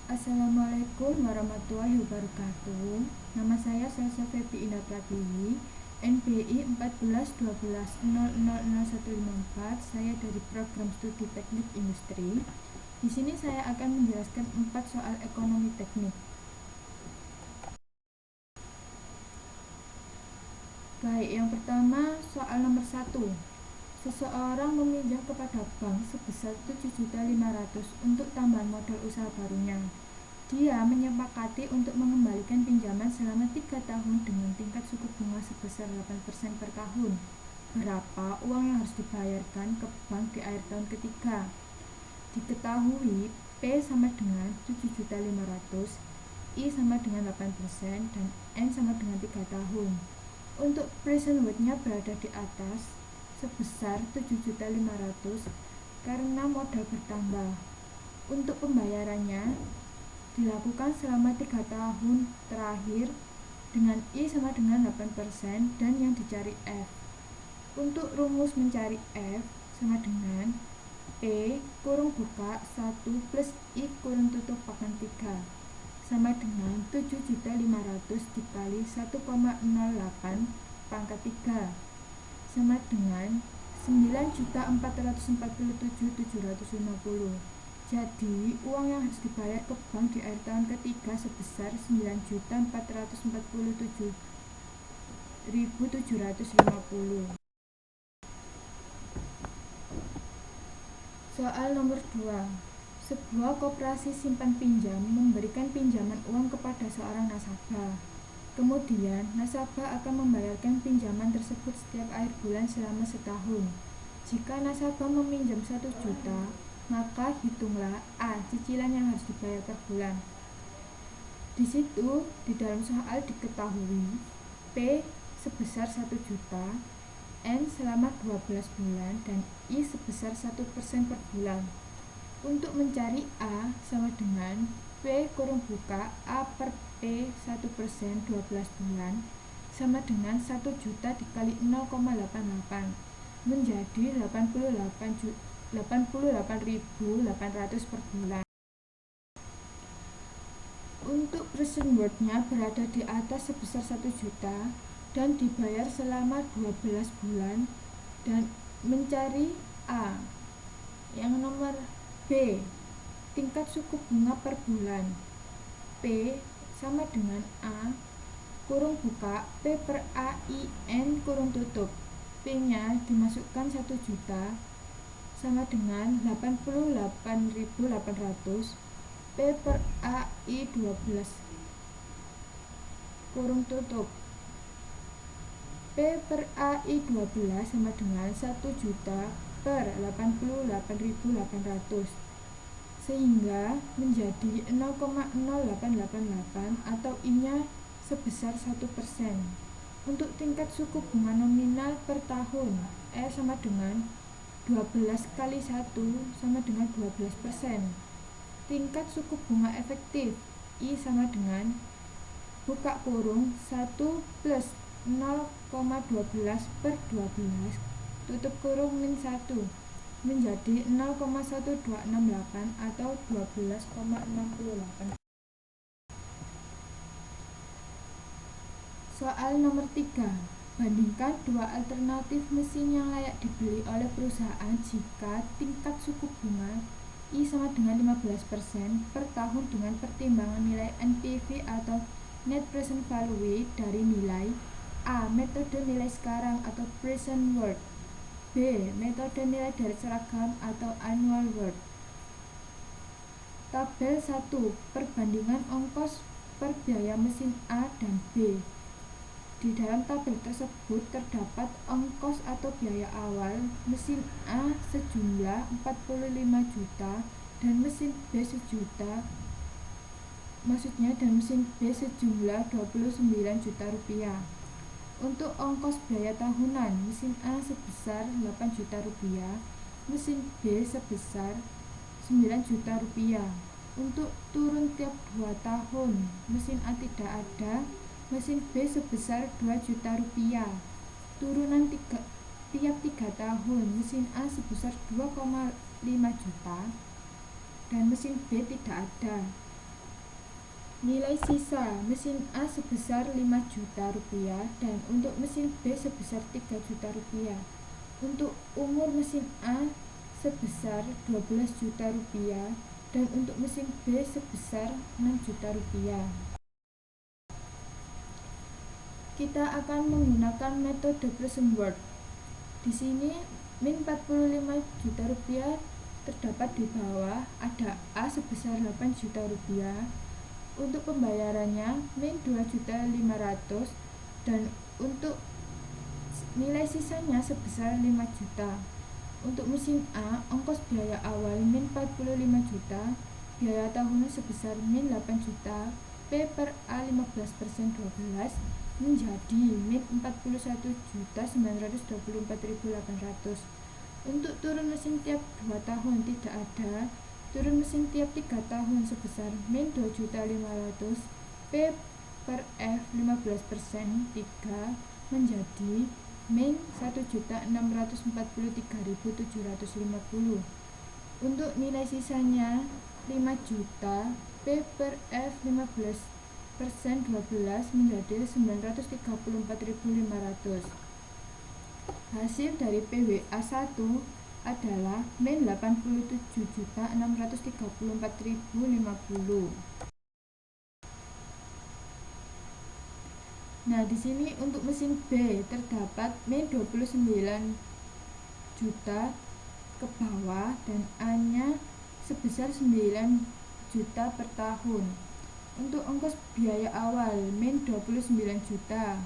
Assalamualaikum warahmatullahi wabarakatuh. Nama saya Salsa Febi Indah Pratiwi, NPI 1412000154. Saya dari program studi teknik industri. Di sini saya akan menjelaskan 4 soal ekonomi teknik. Baik, yang pertama soal nomor 1. Seseorang meminjam kepada bank sebesar 7.500.000 untuk tambahan modal usaha barunya. Dia menyepakati untuk mengembalikan pinjaman selama 3 tahun dengan tingkat suku bunga sebesar 8% per tahun. Berapa uang yang harus dibayarkan ke bank di akhir tahun ketiga? Diketahui P sama dengan 7.500.000, I sama dengan 8%, dan N sama dengan 3 tahun. Untuk present worth-nya berada di atas sebesar 7.500.000 karena modal bertambah. Untuk pembayarannya dilakukan selama 3 tahun terakhir dengan I sama dengan 8% dan yang dicari F. Untuk rumus mencari F sama dengan P kurung buka 1 plus I kurung tutup pangkat 3 sama dengan 7.500.000 dikali 1,08 pangkat 3 sama dengan 9.447.750. Jadi, uang yang harus dibayar ke bank di akhir tahun ketiga sebesar 9.447.750. Soal nomor 2. Sebuah koperasi simpan pinjam memberikan pinjaman uang kepada seorang nasabah. Kemudian, nasabah akan membayarkan pinjaman tersebut setiap akhir bulan selama setahun. Jika nasabah meminjam 1 juta, maka hitunglah A, cicilan yang harus dibayar per bulan. Di situ, di dalam soal diketahui P sebesar 1 juta, N selama 12 bulan, dan I sebesar 1% per bulan. Untuk mencari A sama dengan P kurung buka A per P 1% 12 bulan sama dengan 1 juta dikali 0,88 menjadi 88.800 per bulan. Untuk present worth-nya berada di atas sebesar 1 juta dan dibayar selama 12 bulan dan mencari A. Yang nomor B, tingkat suku bunga per bulan. P sama dengan A kurung buka P per A I N kurung tutup. P nya dimasukkan 1 juta sama dengan 88.800 P per A I 12 kurung tutup. P per A I 12 sama dengan 1 juta per 88.800 sehingga menjadi 0,0888 atau I-nya sebesar 1%. Untuk tingkat suku bunga nominal per tahun E sama dengan 12 kali 1 sama dengan 12%. Tingkat suku bunga efektif I sama dengan buka kurung 1 plus 0,12 per 12 tutup kurung min 1 menjadi 0,1268 atau 12,68. Soal nomor 3. Bandingkan dua alternatif mesin yang layak dibeli oleh perusahaan jika tingkat suku bunga I sama dengan 15% per tahun dengan pertimbangan nilai NPV atau Net Present Value dari nilai A. Metode nilai sekarang atau present worth, B. Metode nilai dari seragam atau annual worth. Tabel 1. Perbandingan ongkos per biaya mesin A dan B. Di dalam tabel tersebut terdapat ongkos atau biaya awal mesin A sejumlah 45 juta dan mesin B sejuta, dan mesin B sejumlah 29 juta rupiah. Untuk ongkos biaya tahunan, mesin A sebesar 8 juta rupiah, mesin B sebesar 9 juta rupiah. Untuk turun tiap 2 tahun, mesin A tidak ada, mesin B sebesar 2 juta rupiah. Turunan tiap 3 tahun, mesin A sebesar 2,5 juta dan mesin B tidak ada. Nilai sisa mesin A sebesar 5 juta rupiah dan untuk mesin B sebesar 3 juta rupiah. Untuk umur mesin A sebesar 12 juta rupiah dan untuk mesin B sebesar 6 juta rupiah. Kita akan menggunakan metode Present Worth. Di sini min 45 juta rupiah terdapat di bawah, ada A sebesar 8 juta rupiah. Untuk pembayarannya min 2.500.000 dan untuk nilai sisanya sebesar 5 juta. Untuk mesin A, ongkos biaya awal min 45 juta, biaya tahunan sebesar min 8 juta, P per A 15% 12 menjadi min 41.924.800. Untuk turun mesin tiap 2 tahun tidak ada. Turun mesin tiap 3 tahun sebesar min 2.500.000, P per F 15% 3 menjadi min 1.643.750. Untuk nilai sisanya 5 juta, P per F 15% 12 menjadi 934.500. Hasil dari PWA 1 adalah min 87.634.050. Nah, di sini untuk mesin B terdapat min 29 juta ke bawah dan A-nya sebesar 9 juta per tahun. Untuk ongkos biaya awal min 29 juta,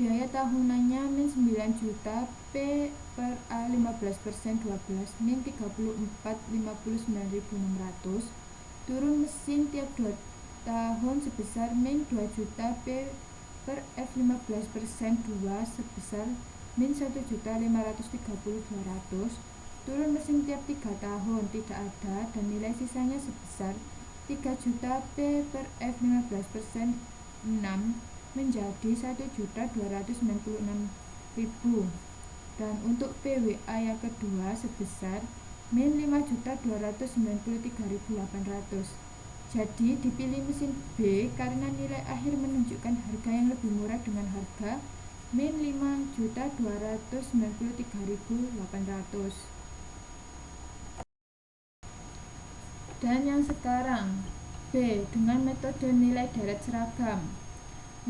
biaya tahunannya min 9 juta, P per A 15% 12 min 34.59.600. Turun mesin tiap 2 tahun sebesar min 2 juta, P per F 15% 2 sebesar min 1.530.200. Turun mesin tiap 3 tahun tidak ada dan nilai sisanya sebesar 3 juta, P per F 15% 6 menjadi 1.296.000. Dan untuk PWA yang kedua sebesar min 5.293.800. Jadi dipilih mesin B karena nilai akhir menunjukkan harga yang lebih murah dengan harga min 5.293.800. Dan yang sekarang B dengan metode nilai deret seragam.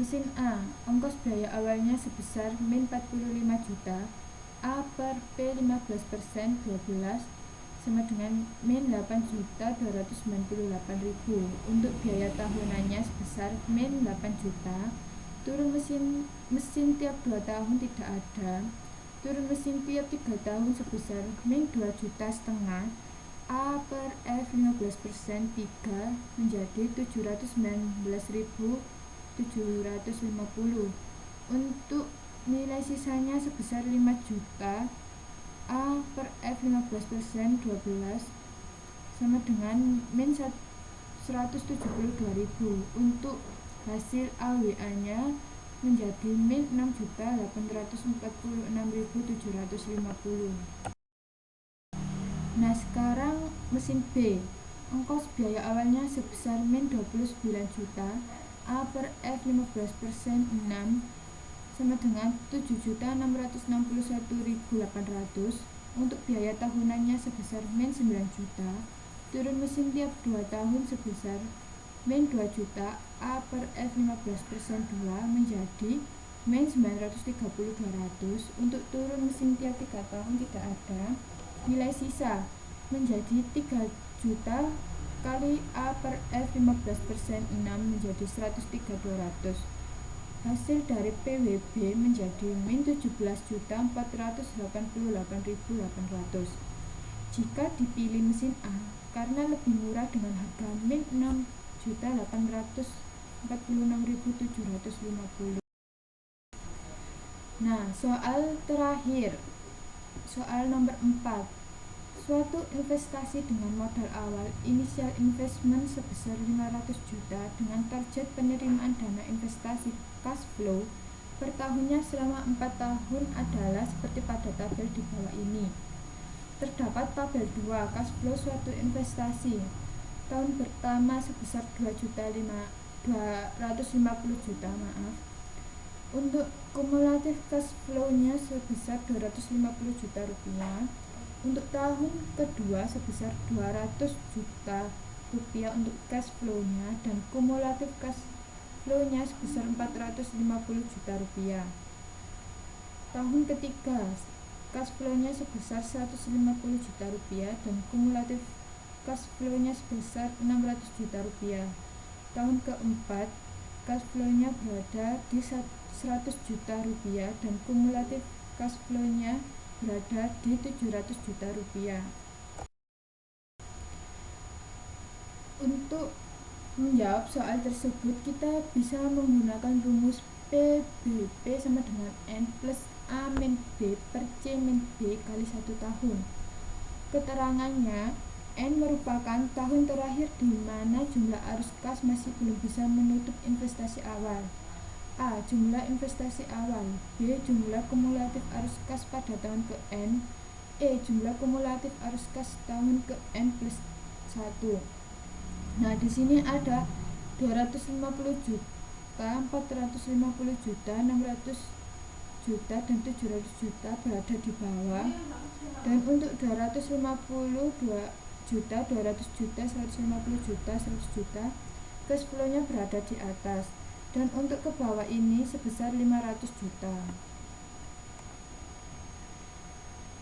Mesin A, ongkos biaya awalnya sebesar min 45 juta, A per P 15% 12 sama dengan min 8.298.000. Untuk biaya tahunannya sebesar min 8 juta. Turun mesin tiap 2 tahun tidak ada. Turun mesin tiap 3 tahun sebesar min 2 juta setengah, A per F 15% 3 menjadi 719.750. Untuk nilai sisanya sebesar 5 juta, A per F 15% 12 sama dengan min 172.000. Untuk hasil AWA nya menjadi min 6.846.750. Nah, sekarang mesin B, ongkos biaya awalnya sebesar min 29 juta, A per F 15% 6 sama dengan 7.661.800. Untuk biaya tahunannya sebesar min 9 juta. Turun mesin tiap 2 tahun sebesar min 2 juta, A per F 15% 2 menjadi min 930.200. Untuk turun mesin tiap 3 tahun tidak ada. Nilai sisa menjadi 3 juta kali A per F 15% 6 menjadi 103.200. Hasil dari PWB menjadi min 17.488.800. Jika dipilih mesin A karena lebih murah dengan harga min 6.846.750. Nah, soal terakhir, soal nomor 4. Suatu investasi dengan modal awal initial investment sebesar 500 juta dengan target penerimaan dana investasi cash flow per tahunnya selama 4 tahun adalah seperti pada tabel di bawah ini. Terdapat tabel 2 cash flow suatu investasi. Tahun pertama sebesar 2 juta 250 juta, maaf. Untuk kumulatif cash flow-nya sebesar 250 juta rupiah. Untuk tahun kedua sebesar 200 juta rupiah untuk cash flow-nya, dan kumulatif cash flow-nya sebesar 450 juta rupiah. Tahun ketiga cash flow-nya sebesar 150 juta rupiah dan kumulatif cash flow-nya sebesar 600 juta rupiah. Tahun keempat cash flow-nya berada di 100 juta rupiah dan kumulatif cash flow-nya berada di 700 juta rupiah. Untuk menjawab soal tersebut, kita bisa menggunakan rumus PBP sama dengan N plus A min B per C min B kali 1 tahun. Keterangannya, N merupakan tahun terakhir di mana jumlah arus kas masih belum bisa menutup investasi awal. A. Jumlah investasi awal. B. Jumlah kumulatif arus kas pada tahun ke N. E. Jumlah kumulatif arus kas tahun ke N plus 1. Nah, di sini ada 250 juta, 450 juta, 600 juta, dan 700 juta berada di bawah. Dan untuk 250 juta, 200 juta, 150 juta, 100 juta, cash flow-nya berada di atas. Dan untuk ke bawah ini sebesar 500 juta.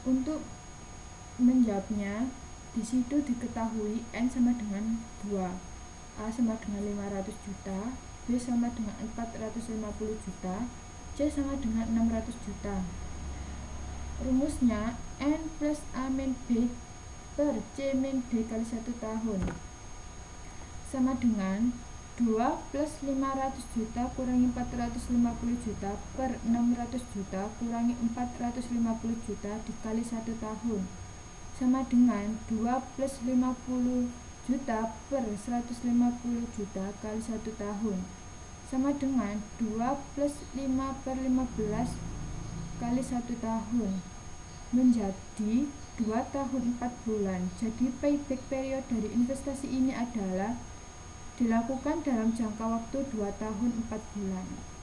Untuk menjawabnya, di situ diketahui N sama dengan 2, A sama dengan 500 juta, B sama dengan 450 juta, C sama dengan 600 juta. Rumusnya N plus A min B per C min B kali 1 tahun sama dengan 2 plus 500 juta kurangi 450 juta per 600 juta kurangi 450 juta dikali 1 tahun sama dengan 2 plus 50 juta per 150 juta kali 1 tahun sama dengan 2 plus 5 per 15 kali 1 tahun menjadi 2 tahun 4 bulan. Jadi payback period dari investasi ini adalah dilakukan dalam jangka waktu 2 tahun 4 bulan.